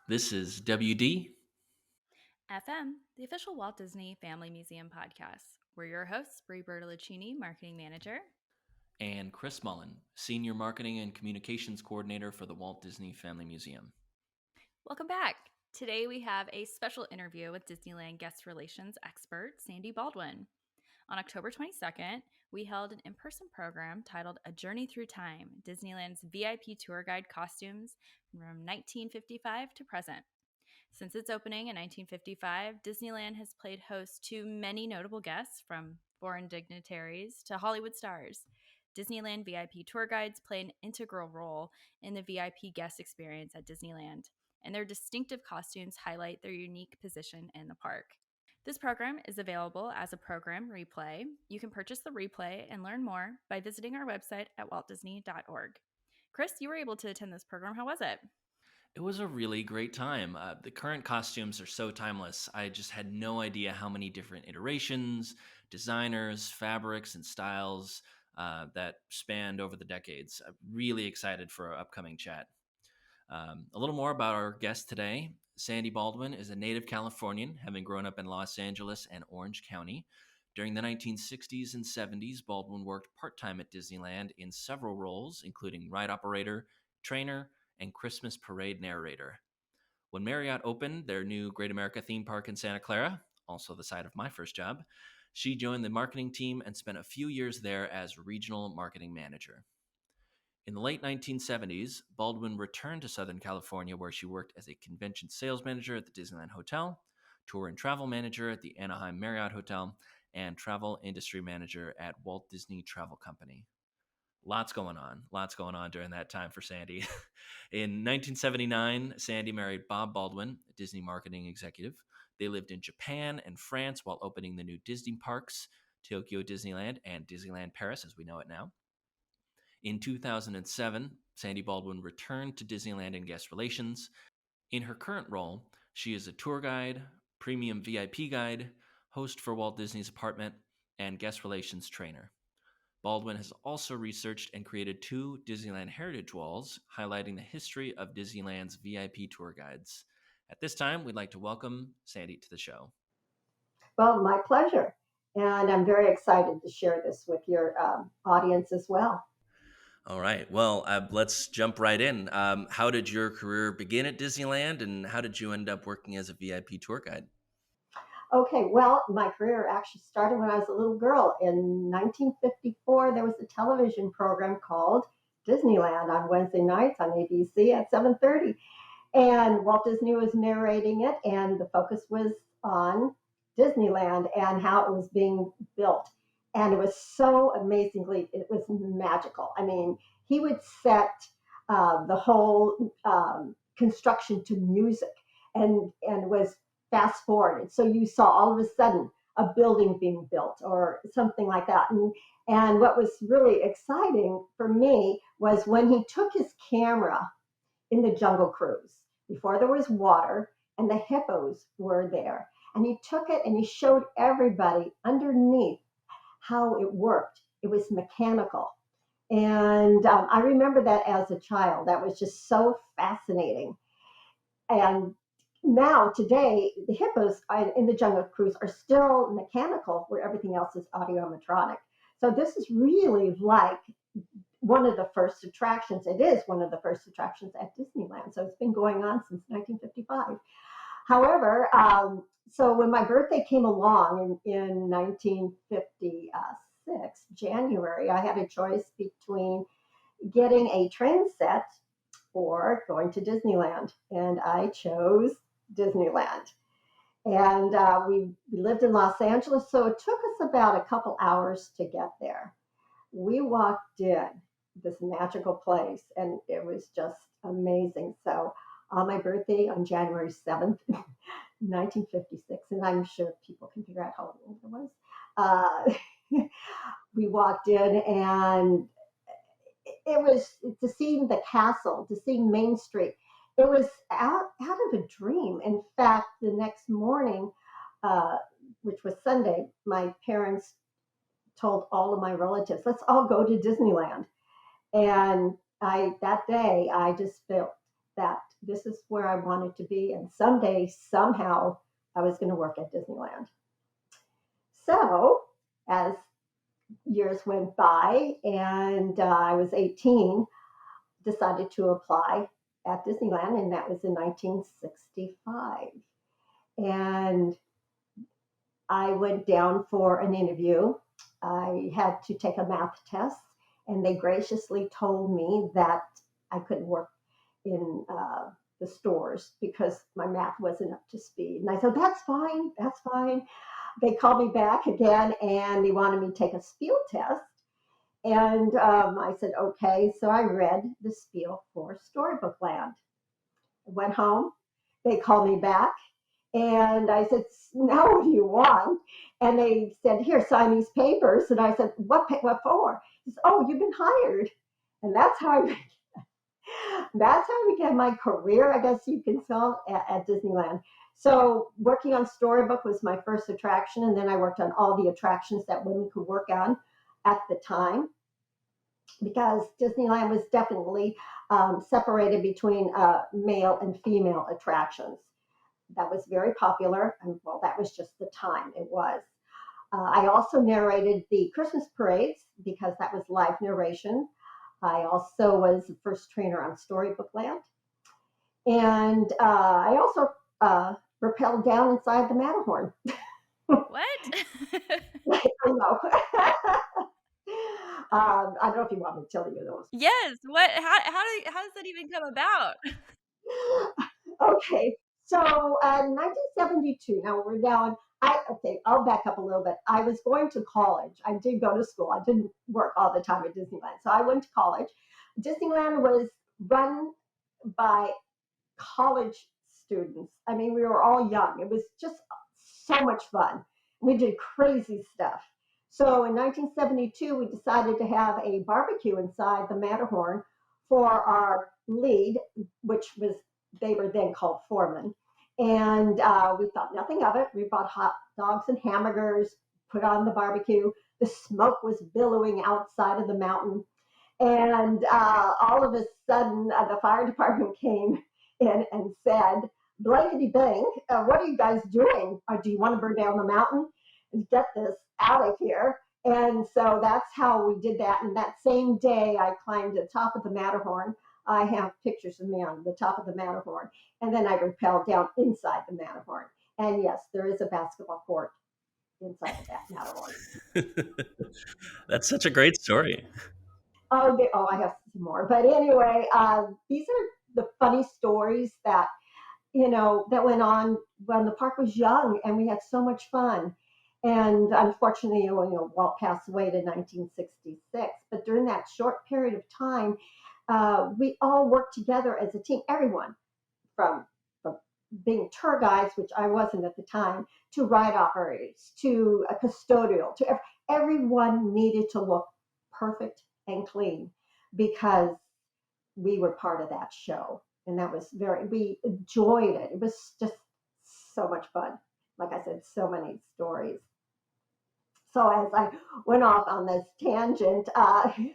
This is WD. FM, the official Walt Disney Family Museum podcast. We're your hosts, Brie Bertoluccini, Marketing Manager. And Chris Mullen, Senior Marketing and Communications Coordinator for the Walt Disney Family Museum. Welcome back. Today we have a special interview with Disneyland Guest Relations expert, Sandi Baldwin. On October 22nd, we held an in-person program titled A Journey Through Time, Disneyland's VIP Tour Guide costumes from 1955 to present. Since its opening in 1955, Disneyland has played host to many notable guests, from foreign dignitaries to Hollywood stars. Disneyland VIP Tour Guides play an integral role in the VIP guest experience at Disneyland, and their distinctive costumes highlight their unique position in the park. This program is available as a program replay. You can purchase the replay and learn more by visiting our website at waltdisney.org. Chris, you were able to attend this program. How was it? It was a really great time. The current costumes are so timeless. I just had no idea how many different iterations, designers, fabrics, and styles that spanned over the decades. I'm really excited for our upcoming chat. A little more about our guest today. Sandi Baldwin is a native Californian, having grown up in Los Angeles and Orange County. During the 1960s and 70s, Baldwin worked part-time at Disneyland in several roles, including ride operator, trainer, and Christmas parade narrator. When Marriott opened their new Great America theme park in Santa Clara, also the site of my first job, she joined the marketing team and spent a few years there as regional marketing manager. In the late 1970s, Baldwin returned to Southern California, where she worked as a convention sales manager at the Disneyland Hotel, tour and travel manager at the Anaheim Marriott Hotel, and travel industry manager at Walt Disney Travel Company. Lots going on during that time for Sandi. In 1979, Sandi married Bob Baldwin, a Disney marketing executive. They lived in Japan and France while opening the new Disney parks, Tokyo Disneyland and Disneyland Paris as we know it now. In 2007, Sandi Baldwin returned to Disneyland and Guest Relations. In her current role, she is a tour guide, premium VIP guide, host for Walt Disney's Apartment, and guest relations trainer. Baldwin has also researched and created 2 Disneyland heritage walls highlighting the history of Disneyland's VIP tour guides. At this time, we'd like to welcome Sandi to the show. Well, my pleasure. And I'm very excited to share this with your audience as well. All right. Well, let's jump right in. How did your career begin at Disneyland, and how did you end up working as a VIP tour guide? Okay, well, my career actually started when I was a little girl. In 1954, there was a television program called Disneyland on Wednesday nights on ABC at 7:30. And Walt Disney was narrating it, and the focus was on Disneyland and how it was being built. And it was so it was magical. I mean, he would set the whole construction to music and was fast forwarded. So you saw all of a sudden a building being built or something like that. And what was really exciting for me was when he took his camera in the Jungle Cruise before there was water and the hippos were there. And he took it and he showed everybody underneath how it worked. It was mechanical. And I remember that as a child. That was just so fascinating. And now, today, the hippos in the Jungle Cruise are still mechanical, where everything else is audiomatronic. So this is really like one of the first attractions. It is one of the first attractions at Disneyland. So it's been going on since 1955. However, so when my birthday came along in 1956, January, I had a choice between getting a train set or going to Disneyland. And I chose Disneyland. And we lived in Los Angeles, so it took us about a couple hours to get there. We walked in this magical place, and it was just amazing. So on my birthday on January 7th, 1956, and I'm sure people can figure out how old I was, we walked in, and it was to see the castle, to see Main Street. It was out of a dream. In fact, the next morning, which was Sunday, my parents told all of my relatives, let's all go to Disneyland. And that day, I just felt that this is where I wanted to be. And someday, somehow, I was going to work at Disneyland. So as years went by and I was 18, decided to apply at Disneyland, and that was in 1965. And I went down for an interview. I had to take a math test, and they graciously told me that I couldn't work in the stores because my math wasn't up to speed. And I said, that's fine, that's fine. They called me back again, and they wanted me to take a spiel test. And I said, okay. So I read the spiel for Storybook Land. I went home. They called me back. And I said, now what do you want? And they said, here, sign these papers. And I said, what for? He said, oh, you've been hired. And that's how I began my career, I guess you can say, at Disneyland. So working on Storybook was my first attraction. And then I worked on all the attractions that women could work on at the time, because Disneyland was definitely separated between male and female attractions. That was very popular, and well, that was just the time it was. I also narrated the Christmas parades because that was live narration. I also was the first trainer on Storybook Land. And I also rappelled down inside the Matterhorn. What? I know. I don't know if you want me to tell you those. Yes. What? How does that even come about? Okay, so 1972. Now we're down. I'll back up a little bit. I was going to college. I did go to school. I didn't work all the time at Disneyland, so I went to college. Disneyland was run by college students. I mean, we were all young. It was just so much fun. We did crazy stuff. So in 1972, we decided to have a barbecue inside the Matterhorn for our lead, which was, they were then called foreman. And we thought nothing of it. We bought hot dogs and hamburgers, put on the barbecue. The smoke was billowing outside of the mountain. And all of a sudden, the fire department came in and said, blankety blank, what are you guys doing? Do you want to burn down the mountain? Get this out of here. And so that's how we did that. And that same day, I climbed to the top of the Matterhorn. I have pictures of me on the top of the Matterhorn. And then I rappelled down inside the Matterhorn. And yes, there is a basketball court inside of that Matterhorn. That's such a great story. I have some more. But anyway, these are the funny stories that, that went on when the park was young and we had so much fun. And unfortunately, Walt passed away in 1966. But during that short period of time, we all worked together as a team. Everyone, from being tour guides, which I wasn't at the time, to ride operators, to a custodial, to everyone needed to look perfect and clean because we were part of that show. And that was we enjoyed it. It was just so much fun. Like I said, so many stories. So as I went off on this tangent, I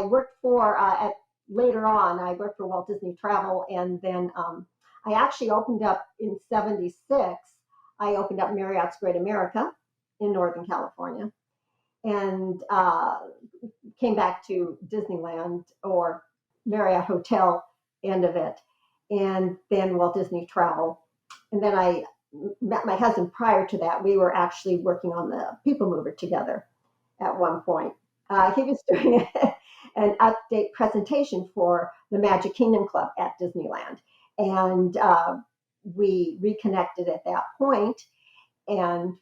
worked for, later on, I worked for Walt Disney Travel, and then I actually opened up in 76, I opened up Marriott's Great America in Northern California, and came back to Disneyland, or Marriott Hotel end of it, and then Walt Disney Travel. And then I met my husband prior to that. We were actually working on the People Mover together at one point. He was doing an update presentation for the Magic Kingdom Club at Disneyland. And we reconnected at that point, and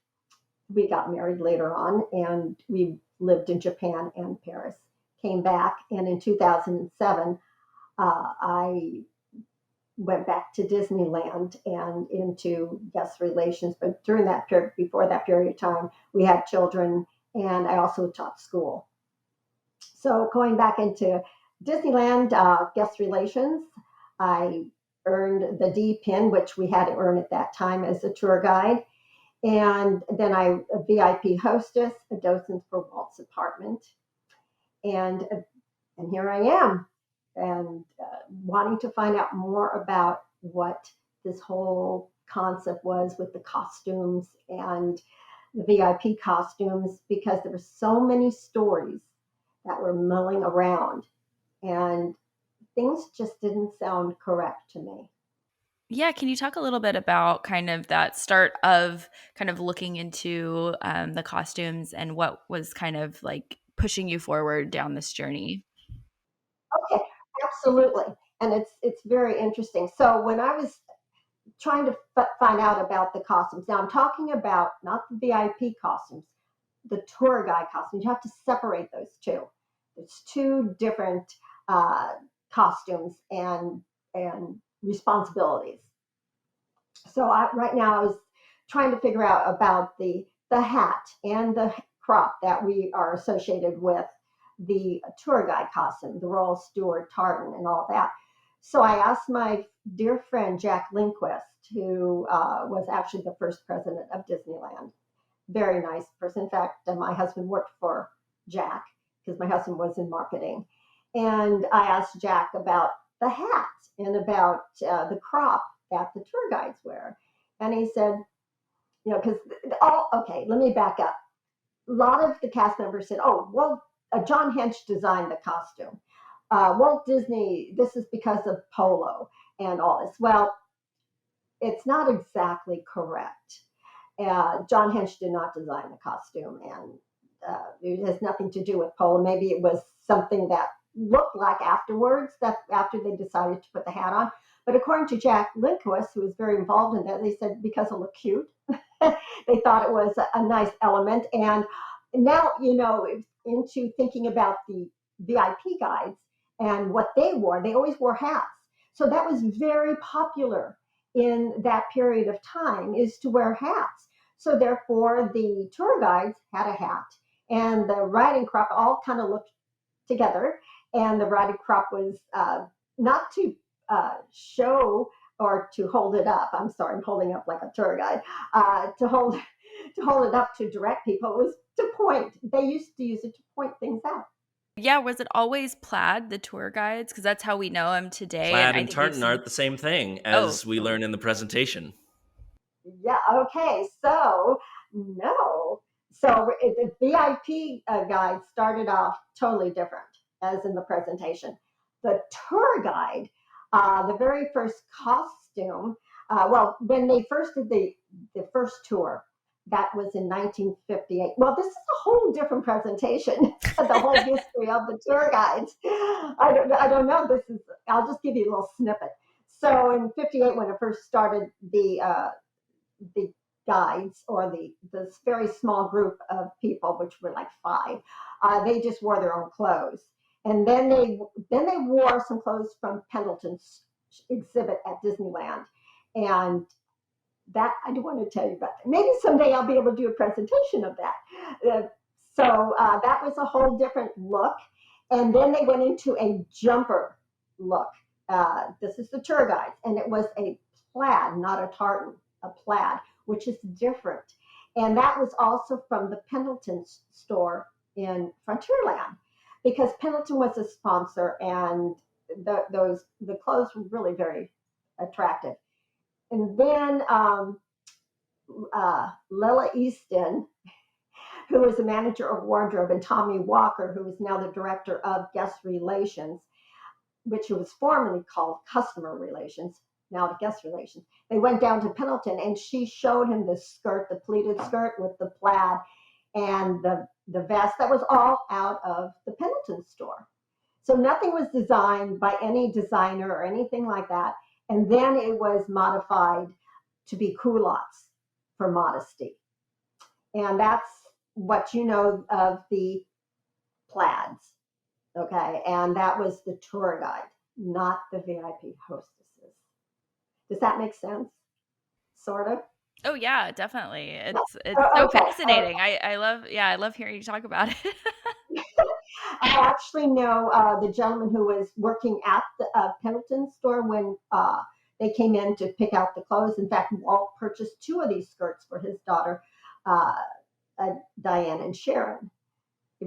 we got married later on, and we lived in Japan and Paris. Came back, and in 2007, I went back to Disneyland and into guest relations. But during that period, before that period of time, we had children, and I also taught school. So going back into Disneyland guest relations, I earned the D pin, which we had to earn at that time as a tour guide. And then a VIP hostess, a docent for Walt's apartment. And here I am. wanting to find out more about what this whole concept was with the costumes and the VIP costumes, because there were so many stories that were mulling around, and things just didn't sound correct to me. Yeah, can you talk a little bit about kind of that start of kind of looking into the costumes and what was kind of like pushing you forward down this journey? Okay, absolutely. And it's very interesting. So when I was trying to find out about the costumes, now I'm talking about not the VIP costumes, the tour guide costumes. You have to separate those two. It's two different uh, costumes and responsibilities. So right now I was trying to figure out about the hat and the crop that we are associated with the tour guide costume, the Royal Stewart tartan and all that. So I asked my dear friend Jack Lindquist, who was actually the first president of Disneyland. Very nice person. In fact, my husband worked for Jack because my husband was in marketing. And I asked Jack about the hat and about the crop that the tour guides wear. And he said, because okay, let me back up. A lot of the cast members said, oh, well, John Hench designed the costume. Walt Disney, this is because of Polo and all this. Well, it's not exactly correct. John Hench did not design the costume, and it has nothing to do with Polo. Maybe it was something that looked like afterwards, that after they decided to put the hat on. But according to Jack Lindquist, who was very involved in that, they said because it looked cute. They thought it was a nice element. And now, into thinking about the VIP guides and what they wore, they always wore hats. So that was very popular in that period of time, is to wear hats. So therefore, the tour guides had a hat, and the riding crop all kind of looked together. And the riding crop was not to show or to hold it up. I'm sorry, I'm holding up like a tour guide. To hold it up to direct people. It was to point. They used to use it to point things out. Yeah, was it always plaid, the tour guides? Because that's how we know them today. And Plaid I and think we've tartan seen. aren't the same thing, Oh, as we learn in the presentation. Yeah. Okay. So no. So the VIP guide started off totally different, as in the presentation. The tour guide, the very first costume. Well, when they first did the first tour, that was in 1958. Well, this is a whole different presentation. The whole history of the tour guides. I don't know. I'll just give you a little snippet. So in '58, when it first started, the guides, or this very small group of people, which were like five, they just wore their own clothes, and then they wore some clothes from Pendleton's exhibit at Disneyland, and that I do want to tell you about. That. Maybe someday I'll be able to do a presentation of that. So that was a whole different look, and then they went into a jumper look. This is the tour guide, and it was a plaid, not a tartan, a plaid, which is different. And that was also from the Pendleton store in Frontierland, because Pendleton was a sponsor, and the clothes were really very attractive. And then Lella Easton, who was the manager of wardrobe, and Tommy Walker, who is now the director of guest relations, which was formerly called customer relations, now the guest relations. They went down to Pendleton, and she showed him the skirt, the pleated skirt with the plaid and the vest that was all out of the Pendleton store. So nothing was designed by any designer or anything like that. And then it was modified to be culottes for modesty. And that's what you know of the plaids. Okay. And that was the tour guide, not the VIP hostesses. Does that make sense? Sort of. oh yeah, definitely. It's so Okay. fascinating. I love hearing you talk about it. I actually know the gentleman who was working at the Pendleton store when they came in to pick out the clothes. In fact, Walt purchased two of these skirts for his daughter, uh, Diane and Sharon,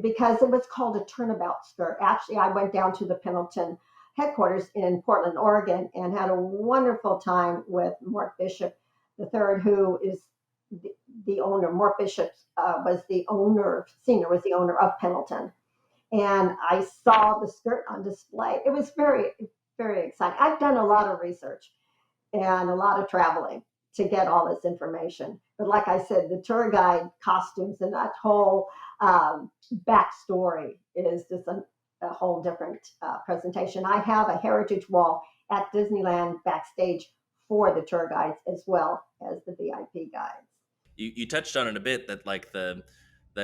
because it was called a turnabout skirt. Actually, I went down to the Pendleton headquarters in Portland, Oregon, and had a wonderful time with Mort Bishop III, who is the owner. Mort Bishop was the owner, Senior was the owner of Pendleton. And I saw the skirt on display. It was very, very exciting. I've done a lot of research and a lot of traveling to get all this information. But like I said, the tour guide costumes and that whole backstory is just a whole different presentation. I have a heritage wall at Disneyland backstage for the tour guides as well as the VIP guides. You touched on it a bit, that like the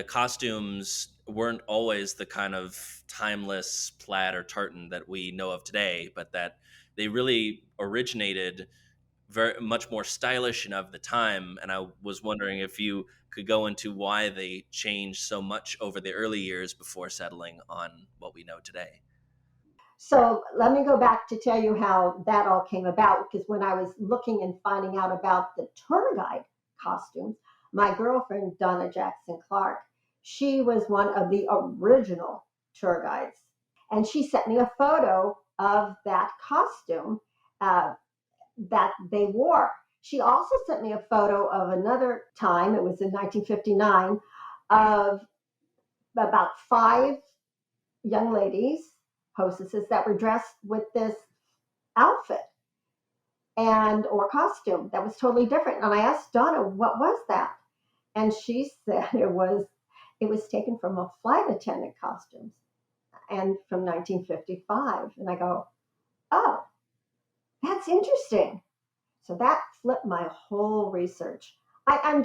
costumes weren't always the kind of timeless plaid or tartan that we know of today, but that they really originated very much more stylish and of the time. And I was wondering if you could go into why they changed so much over the early years before settling on what we know today. So let me go back to tell you how that all came about, because when I was looking and finding out about the tour guide costumes, my girlfriend, Donna Jackson Clark, she was one of the original tour guides. And she sent me a photo of that costume that they wore. She also sent me a photo of another time, it was in 1959, of about 5 young ladies, hostesses, that were dressed with this outfit and or costume that was totally different. And I asked Donna, what was that? And she said it was taken from a flight attendant costumes and from 1955. And I go, oh, that's interesting. So that flipped my whole research. I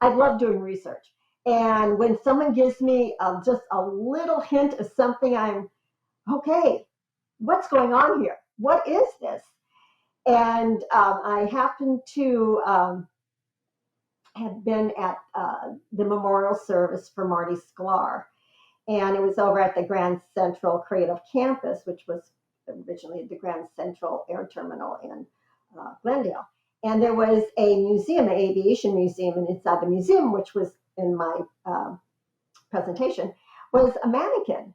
love doing research. And when someone gives me just a little hint of something, I'm, okay, what's going on here? What is this? And I happened to have been at the memorial service for Marty Sklar. And it was over at the Grand Central Creative Campus, which was originally the Grand Central Air Terminal in Glendale. And there was a museum, an aviation museum, and inside the museum, which was in my presentation, was a mannequin.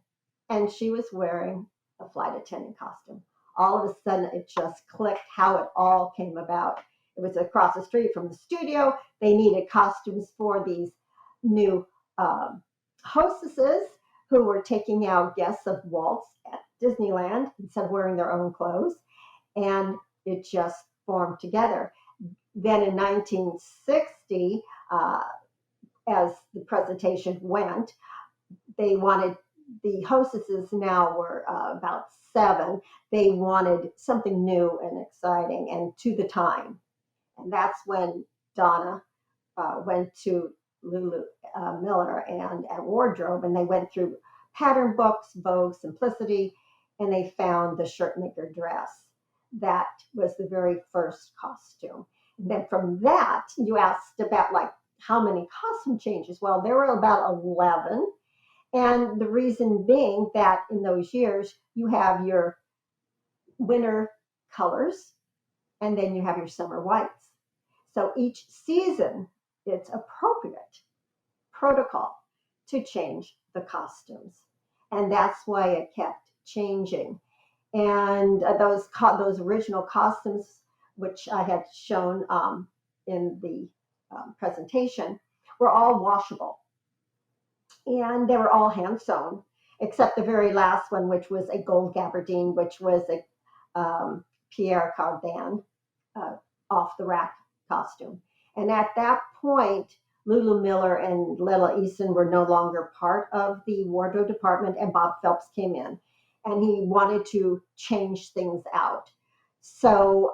And she was wearing a flight attendant costume. All of a sudden, it just clicked how it all came about. It was across the street from the studio. They needed costumes for these new hostesses who were taking out guests of Walt's at Disneyland instead of wearing their own clothes. And it just formed together. Then in 1960, as the presentation went, they wanted, the hostesses now were about 7. They wanted something new and exciting and to the time. And that's when Donna went to Lulu Miller and at Wardrobe, and they went through pattern books, Vogue, Simplicity, and they found the shirt maker dress. That was the very first costume. And then from that, you asked about like how many costume changes. Well, there were about 11. And the reason being that in those years, you have your winter colors and then you have your summer whites. So each season, it's appropriate protocol to change the costumes. And that's why it kept changing. And those original costumes, which I had shown in the presentation, were all washable. And they were all hand sewn, except the very last one, which was a gold gabardine, which was a Pierre Cardin off the rack costume. And at that point, Lulu Miller and Lila Eason were no longer part of the wardrobe department, and Bob Phelps came in, and he wanted to change things out. So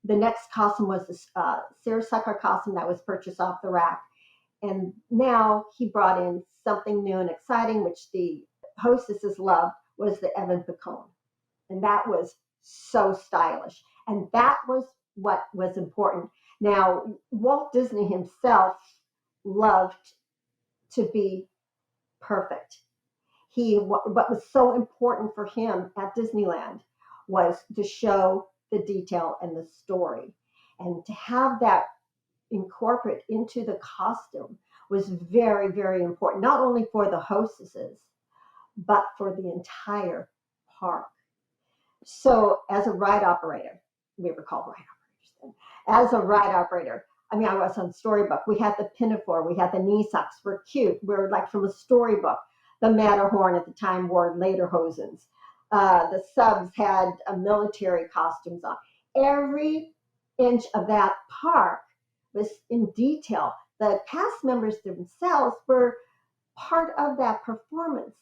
the next costume was the seersucker costume that was purchased off the rack. And now he brought in something new and exciting, which the hostesses loved, was the Evan Picone. And that was so stylish. And that was what was important. Now, Walt Disney himself loved to be perfect. What was so important for him at Disneyland was to show the detail and the story. And to have that incorporate into the costume was very, very important, not only for the hostesses, but for the entire park. So as a ride operator, we were called ride operators then. As a ride operator, I mean, I was on Storybook. We had the Pinafore, we had the knee socks. We're cute. We're like from a storybook. The Matterhorn at the time wore lederhosens. The subs had military costumes on. Every inch of that park was in detail. The cast members themselves were part of that performance,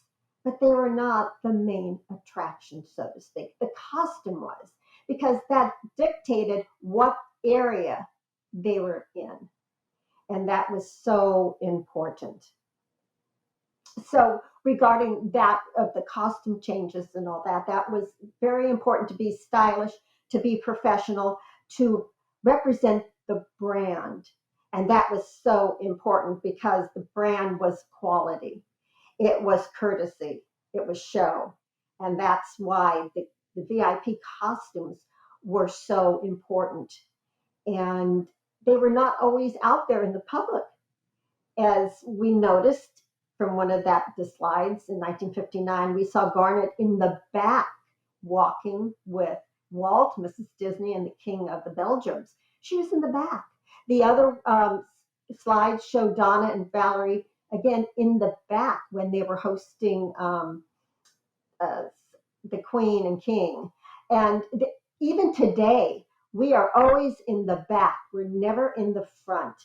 but they were not the main attraction, so to speak. The costume was, because that dictated what area they were in. And that was so important. So regarding that of the costume changes and all that, that was very important to be stylish, to be professional, to represent the brand. And that was so important because the brand was quality. It was courtesy. It was show. And that's why the VIP costumes were so important. And they were not always out there in the public. As we noticed from one of the slides in 1959, we saw Garnet in the back walking with Walt, Mrs. Disney, and the King of the Belgiums. She was in the back. The other slides show Donna and Valerie again in the back when they were hosting the Queen and King. And even today, we are always in the back. We're never in the front.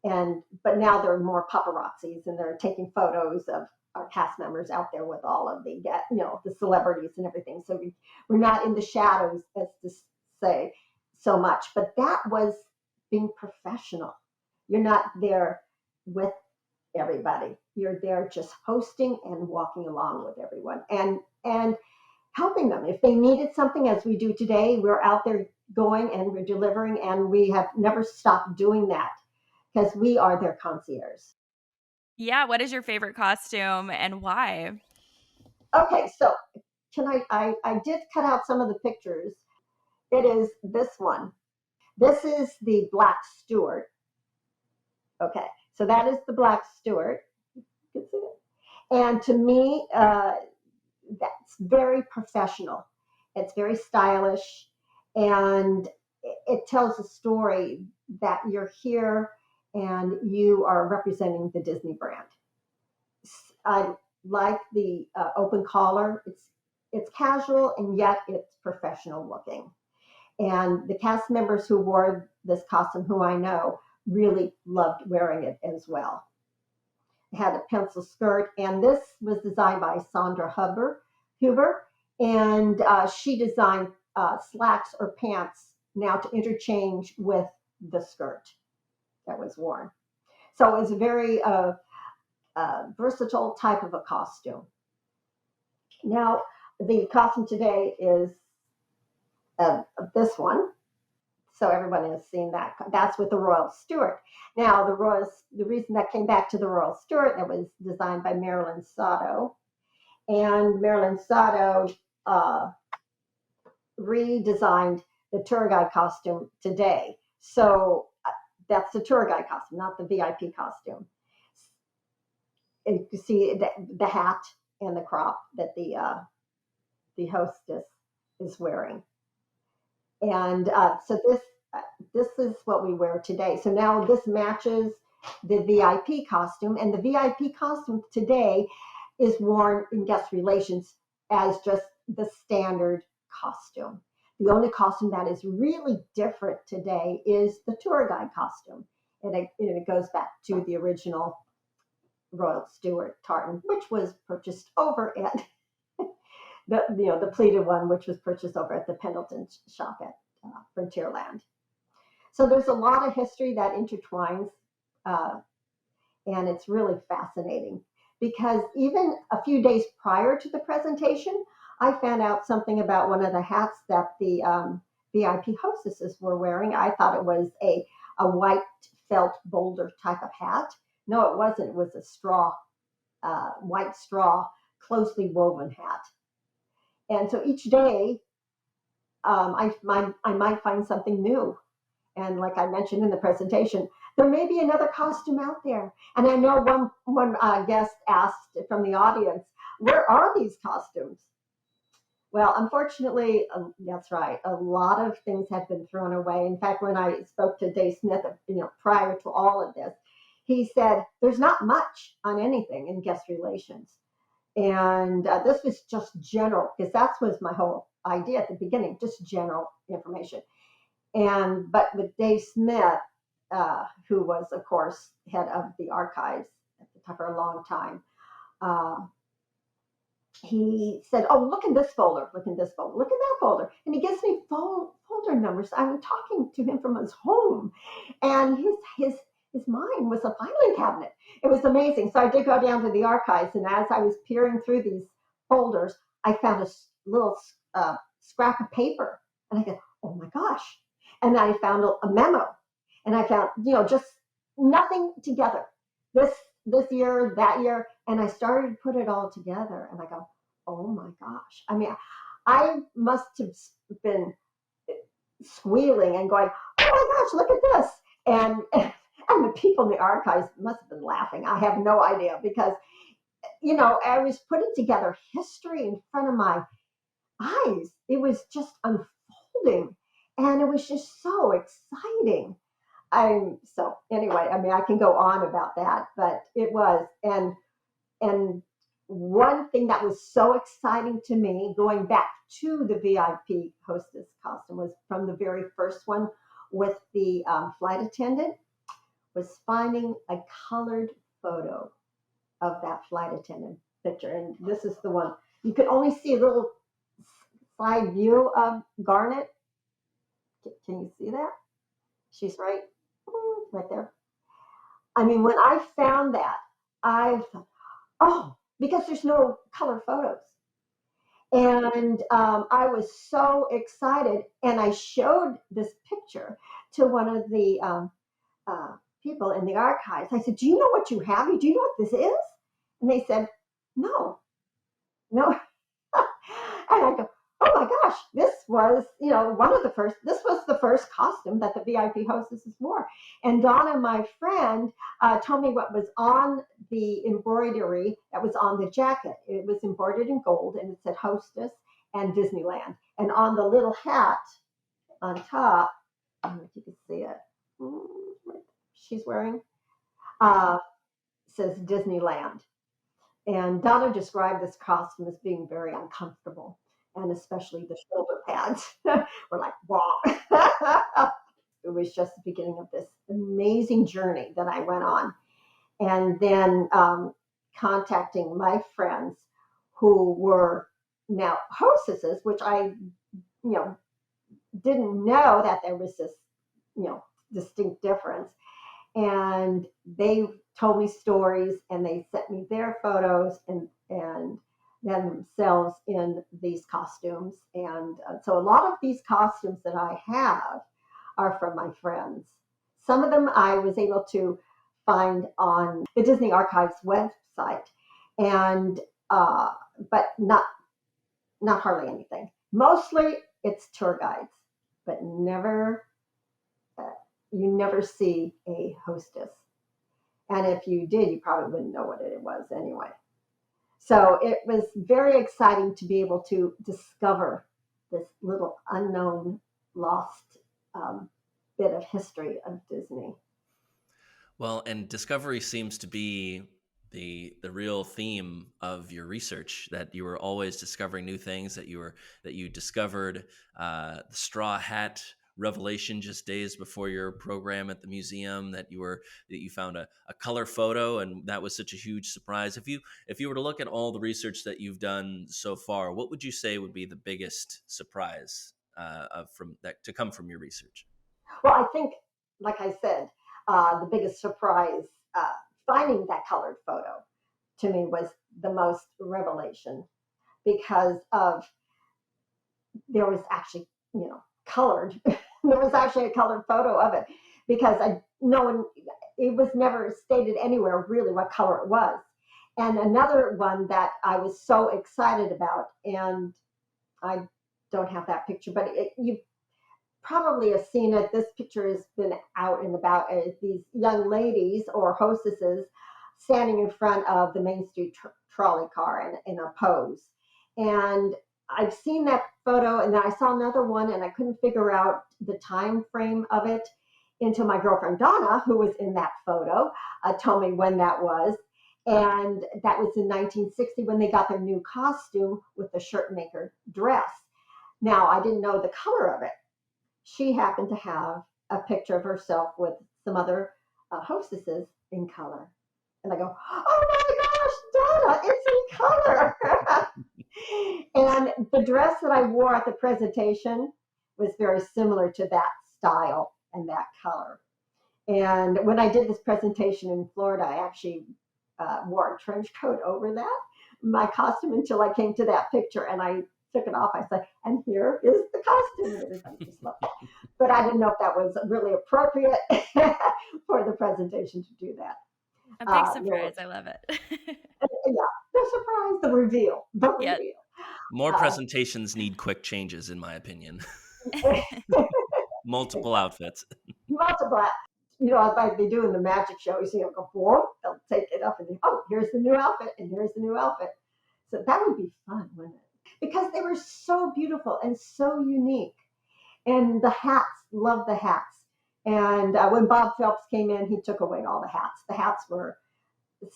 But now there are more paparazzis, and they're taking photos of our cast members out there with all of the the celebrities and everything. So we're not in the shadows, as to say, so much. But that was being professional. You're not there with everybody. You're there just hosting and walking along with everyone and helping them. If they needed something, as we do today, we're out there going and we're delivering, and we have never stopped doing that because we are their concierge. Yeah, what is your favorite costume and why? Okay, so I did cut out some of the pictures. It is this one. This is the Black Steward. Okay, so that is the Black Steward. You can see it. And to me, that's very professional. It's very stylish, and it tells a story that you're here and you are representing the Disney brand. I like the open collar. It's casual and yet it's professional looking. And the cast members who wore this costume, who I know, really loved wearing it as well. It had a pencil skirt, and this was designed by Sandra Huber, and she designed slacks or pants now to interchange with the skirt that was worn. So it was a very versatile type of a costume. Now, the costume today is this one. So everyone has seen that. That's with the Royal Stewart. Now, the reason that came back to the Royal Stewart, that was designed by Marilyn Sotto. And Marilyn Sotto redesigned the tour guide costume today. So that's the tour guide costume, not the VIP costume. And you see the hat and the crop that the hostess is wearing. And so this is what we wear today. So now this matches the VIP costume, and the VIP costume today is worn in guest relations as just the standard costume. The only costume that is really different today is the tour guide costume, and it goes back to the original Royal Stewart tartan, which was purchased over at the pleated one, which was purchased over at the Pendleton shop at Frontierland. So there's a lot of history that intertwines, and it's really fascinating because even a few days prior to the presentation, I found out something about one of the hats that the VIP hostesses were wearing. I thought it was a white felt boulder type of hat. No, it wasn't. It was a white straw, closely woven hat. And so each day, I might find something new. And like I mentioned in the presentation, there may be another costume out there. And I know one guest asked from the audience, where are these costumes? Well, unfortunately, that's right. A lot of things have been thrown away. In fact, when I spoke to Dave Smith, prior to all of this, he said there's not much on anything in guest relations, and this was just general because that was my whole idea at the beginning, just general information. And but with Dave Smith, who was, of course, head of the archives at the time for a long time. Uh, he said, "Oh, look in this folder, look in this folder, look in that folder," and he gives me folder numbers. I'm talking to him from his home, and his mind was a filing cabinet. It was amazing. So I did go down to the archives, and as I was peering through these folders, I found a little scrap of paper, and I go, "Oh my gosh!" And I found a memo, and I found just nothing together. This year, that year, and I started to put it all together, and I go, "Oh my gosh!" I mean, I must have been squealing and going, "Oh my gosh, look at this!" And the people in the archives must have been laughing. I have no idea because I was putting together history in front of my eyes. It was just unfolding, and it was just so exciting. So anyway, I mean, I can go on about that, but it was, and one thing that was so exciting to me, going back to the VIP hostess costume, was from the very first one with the flight attendant, was finding a colored photo of that flight attendant picture, and this is the one. You could only see a little side view of Garnet. Can you see that? She's right there. I mean, when I found that, I thought, oh, because there's no color photos. And I was so excited. And I showed this picture to one of the people in the archives. I said, "Do you know what you have? Do you know what this is?" And they said, "No, no." And I go, "Oh my gosh, this was, this was the first costume that the VIP hostesses wore." And Donna, my friend, told me what was on the embroidery that was on the jacket. It was embroidered in gold, and it said hostess and Disneyland. And on the little hat on top, I don't know if you can see it, she's wearing, says Disneyland. And Donna described this costume as being very uncomfortable, and especially the shoulder pads were like, wow. It was just the beginning of this amazing journey that I went on. And then contacting my friends who were now hostesses, which I, didn't know that there was this, distinct difference. And they told me stories, and they sent me their photos and themselves in these costumes. And so a lot of these costumes that I have are from my friends. Some of them I was able to find on the Disney Archives website, and but not hardly anything. Mostly it's tour guides, but you never see a hostess. And if you did, you probably wouldn't know what it was anyway. So it was very exciting to be able to discover this little unknown, lost bit of history of Disney. Well, and discovery seems to be the real theme of your research, that you were always discovering new things, that you discovered the straw hat revelation just days before your program at the museum, that you found a color photo, and that was such a huge surprise. If you were to look at all the research that you've done so far, what would you say would be the biggest surprise from that to come from your research? Well, I think, like I said, the biggest surprise finding that colored photo to me was the most revelation, because of there was actually, colored. There was actually a colored photo of it, because no one, it was never stated anywhere really what color it was. And another one that I was so excited about, and I don't have that picture, but you probably have seen it. This picture has been out and about. These young ladies or hostesses standing in front of the Main Street trolley car in a pose. And I've seen that photo, and then I saw another one, and I couldn't figure out the time frame of it until my girlfriend Donna, who was in that photo, told me when that was. And that was in 1960 when they got their new costume with the shirt maker dress. Now, I didn't know the color of it. She happened to have a picture of herself with some other hostesses in color. And I go, oh my gosh, Donna, it's in color. And the dress that I wore at the presentation was very similar to that style and that color. And when I did this presentation in Florida, I actually wore a trench coat over that, my costume, until I came to that picture, and I took it off. I said, and here is the costume. And everybody just loved it. But I didn't know if that was really appropriate for the presentation to do that. A big surprise. I love it. Yeah, the surprise, the reveal, the Yeah. reveal. More presentations need quick changes, in my opinion. Multiple outfits. Multiple. You know, like they do in the magic show, you see them go, whoa, they'll take it up and they, oh, here's the new outfit, and here's the new outfit. So that would be fun, wouldn't it? Because they were so beautiful and so unique. And the hats, love the hats. And when Bob Phelps came in, he took away all the hats. The hats were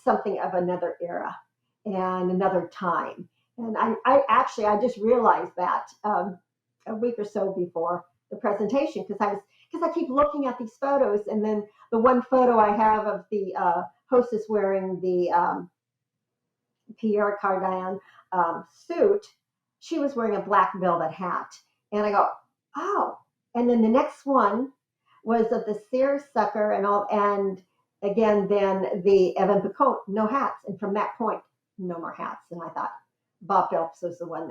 something of another era and another time. And I just realized that a week or so before the presentation, because I keep looking at these photos, and then the one photo I have of the hostess wearing the Pierre Cardin suit, she was wearing a black velvet hat. And I go, oh. And then the next one was of the seersucker and all, and again, then the Evan Picot, no hats. And from that point, no more hats. And I thought Bob Phelps was the one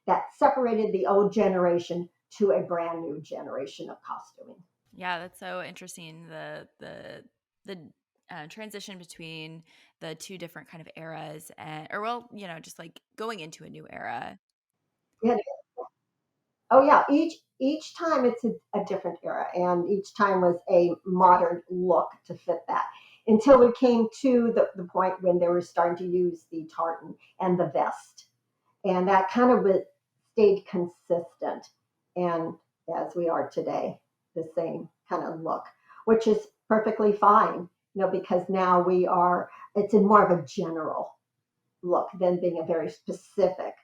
that separated the old generation to a brand new generation of costuming. Yeah, that's so interesting. The transition between the two different kind of eras, just like going into a new era. Yeah. Oh yeah, each time it's a different era, and each time was a modern look to fit that. Until we came to the point when they were starting to use the tartan and the vest, and that kind of stayed consistent. And as we are today, the same kind of look, which is perfectly fine, because now it's in more of a general look than being a very specific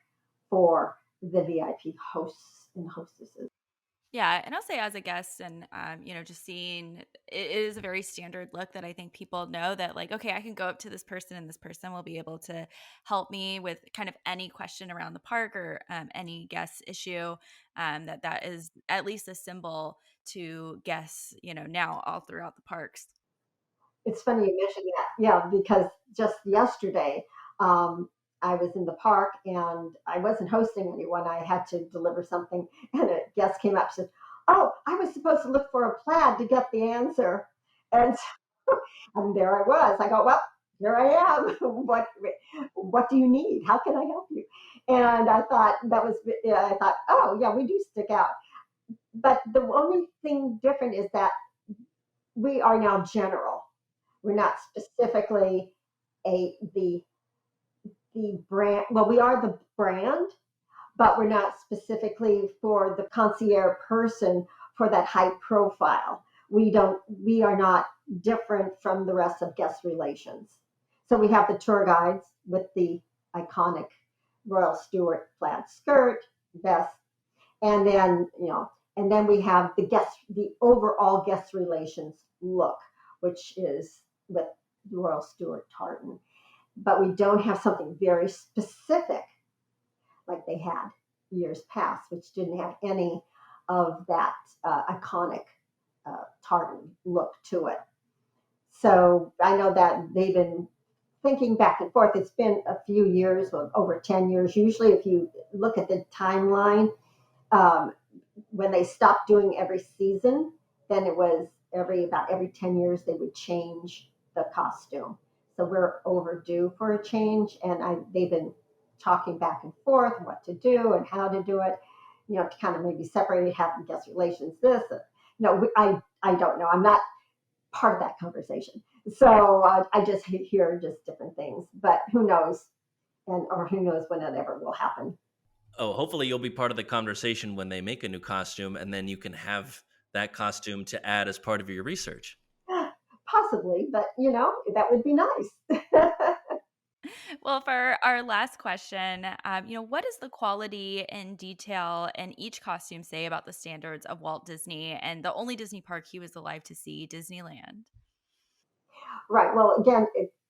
for the VIP hosts and hostesses. Yeah, and I'll say as a guest and just seeing it is a very standard look that I think people know that, like, okay, I can go up to this person and this person will be able to help me with kind of any question around the park or any guest issue. That is at least a symbol to guests, now all throughout the parks. It's funny you mentioned that. Yeah, because just yesterday, I was in the park and I wasn't hosting anyone. I had to deliver something, and a guest came up and said, oh, I was supposed to look for a plaid to get the answer. And, and there I was. I go, well, here I am. What do you need? How can I help you? And I thought oh, yeah, we do stick out. But the only thing different is that we are now general. We're not specifically the brand. Well, we are the brand, but we're not specifically for the concierge person for that high profile. We are not different from the rest of guest relations. So we have the tour guides with the iconic Royal Stewart plaid skirt, vest, and then we have the overall guest relations look, which is with the Royal Stewart tartan. But we don't have something very specific like they had years past, which didn't have any of that iconic tartan look to it. So I know that they've been thinking back and forth. It's been a few years, over 10 years. Usually, if you look at the timeline, when they stopped doing every season, then it was about every 10 years they would change the costume. So we're overdue for a change, and they've been talking back and forth what to do and how to do it, to kind of maybe separate it, having guest relations this. I don't know. I'm not part of that conversation. So I just hear just different things, but who knows, or who knows when it ever will happen. Oh, hopefully you'll be part of the conversation when they make a new costume, and then you can have that costume to add as part of your research. Possibly, but that would be nice. Well, for our last question, what does the quality and detail in each costume say about the standards of Walt Disney and the only Disney park he was alive to see, Disneyland? Right. Well, again,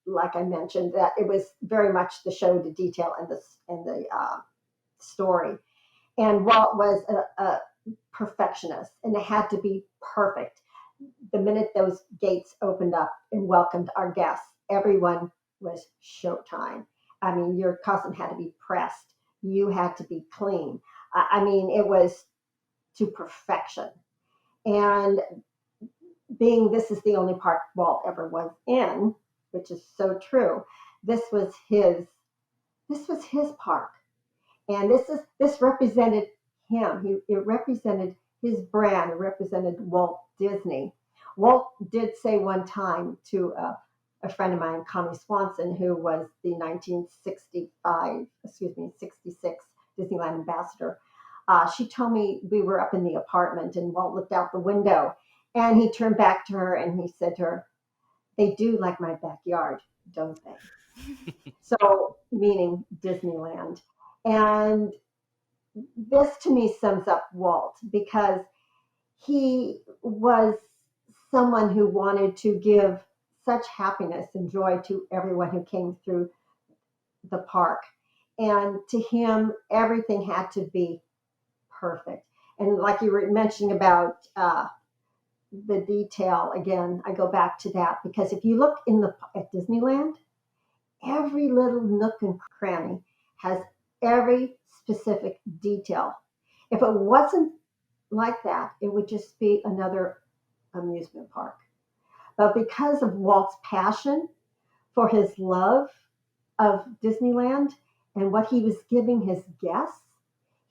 like I mentioned, that it was very much the show, the detail, and the story. And Walt was a perfectionist, and it had to be perfect. The minute those gates opened up and welcomed our guests, everyone was showtime. I mean, your costume had to be pressed. You had to be clean. I mean, it was to perfection. And being this is the only park Walt ever was in, which is so true. This was his this was his park. And this represented him. It represented his brand. It represented Walt Disney. Walt did say one time to a friend of mine, Connie Swanson, who was the 66 Disneyland ambassador. She told me we were up in the apartment and Walt looked out the window and he turned back to her and he said to her, "They do like my backyard, don't they?" So, meaning Disneyland. And this to me sums up Walt because he was someone who wanted to give such happiness and joy to everyone who came through the park. And to him, everything had to be perfect. And like you were mentioning about the detail, again, I go back to that because if you look at Disneyland, every little nook and cranny has every specific detail. If it wasn't like that, it would just be another amusement park. But because of Walt's passion for his love of Disneyland and what he was giving his guests,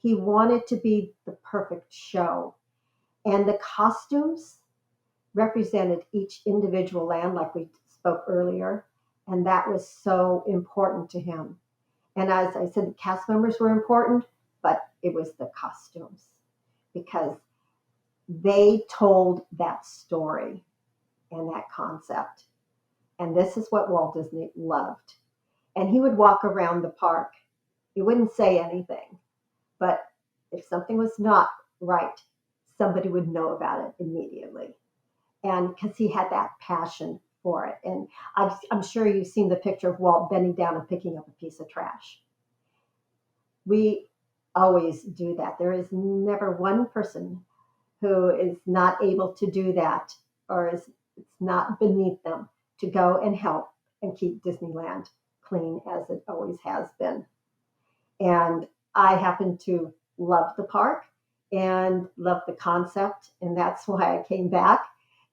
he wanted to be the perfect show. And the costumes represented each individual land, like we spoke earlier. And that was so important to him. And as I said, the cast members were important, but it was the costumes because they told that story and that concept. And this is what Walt Disney loved. And he would walk around the park. He wouldn't say anything, but if something was not right, somebody would know about it immediately. And because he had that passion for it. And I'm sure you've seen the picture of Walt bending down and picking up a piece of trash. We always do that. There is never one person who is not able to do that or is it's not beneath them to go and help and keep Disneyland clean as it always has been. And I happen to love the park and love the concept, and that's why I came back.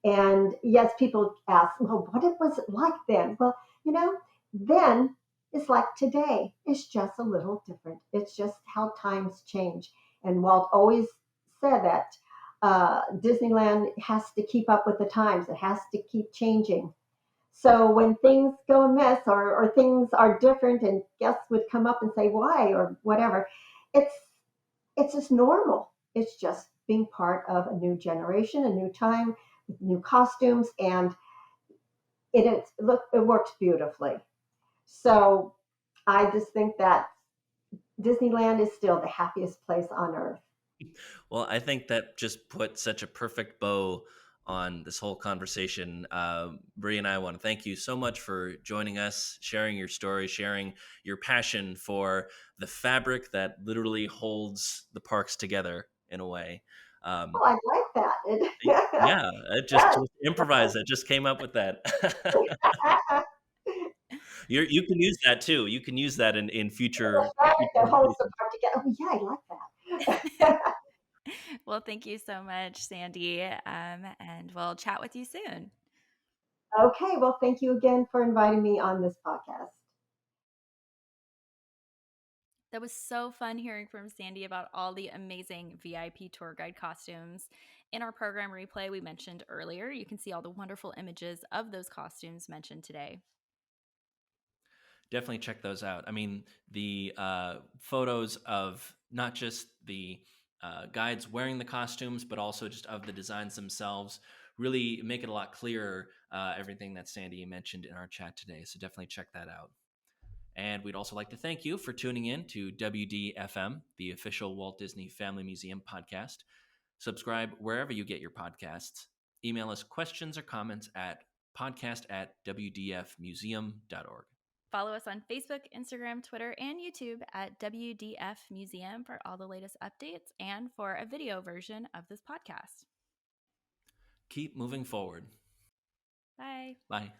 And yes, people ask, well, what was it like then? Well, then it's like today. It's just a little different. It's just how times change. And Walt always said that Disneyland has to keep up with the times. It has to keep changing. So when things go amiss or things are different and guests would come up and say why or whatever, it's it's just normal. It's just being part of a new generation, a new time, new costumes, and it works beautifully. So I just think that Disneyland is still the happiest place on earth. Well, I think that just put such a perfect bow on this whole conversation. Bree and I want to thank you so much for joining us, sharing your story, sharing your passion for the fabric that literally holds the parks together in a way. Um, Oh, I like that. yeah, it just Yes. was improvised. I just came up with that. You can use that too. You can use that in The future. fabric that holds the part together. Oh, yeah, I like that. Well, thank you so much, Sandy, and we'll chat with you soon. Okay, well, thank you again for inviting me on this podcast. That was so fun hearing from Sandy about all the amazing VIP tour guide costumes. In our program replay we mentioned earlier, you can see all the wonderful images of those costumes mentioned today. definitely check those out. I mean, the photos of not just the guides wearing the costumes, but also just of the designs themselves really make it a lot clearer, everything that Sandi mentioned in our chat today. So definitely check that out. And we'd also like to thank you for tuning in to WDFM, the official Walt Disney Family Museum podcast. Subscribe wherever you get your podcasts. Email us questions or comments at podcast@wdfmuseum.org. Follow us on Facebook, Instagram, Twitter, and YouTube at WDF Museum for all the latest updates and for a video version of this podcast. Keep moving forward. Bye. Bye.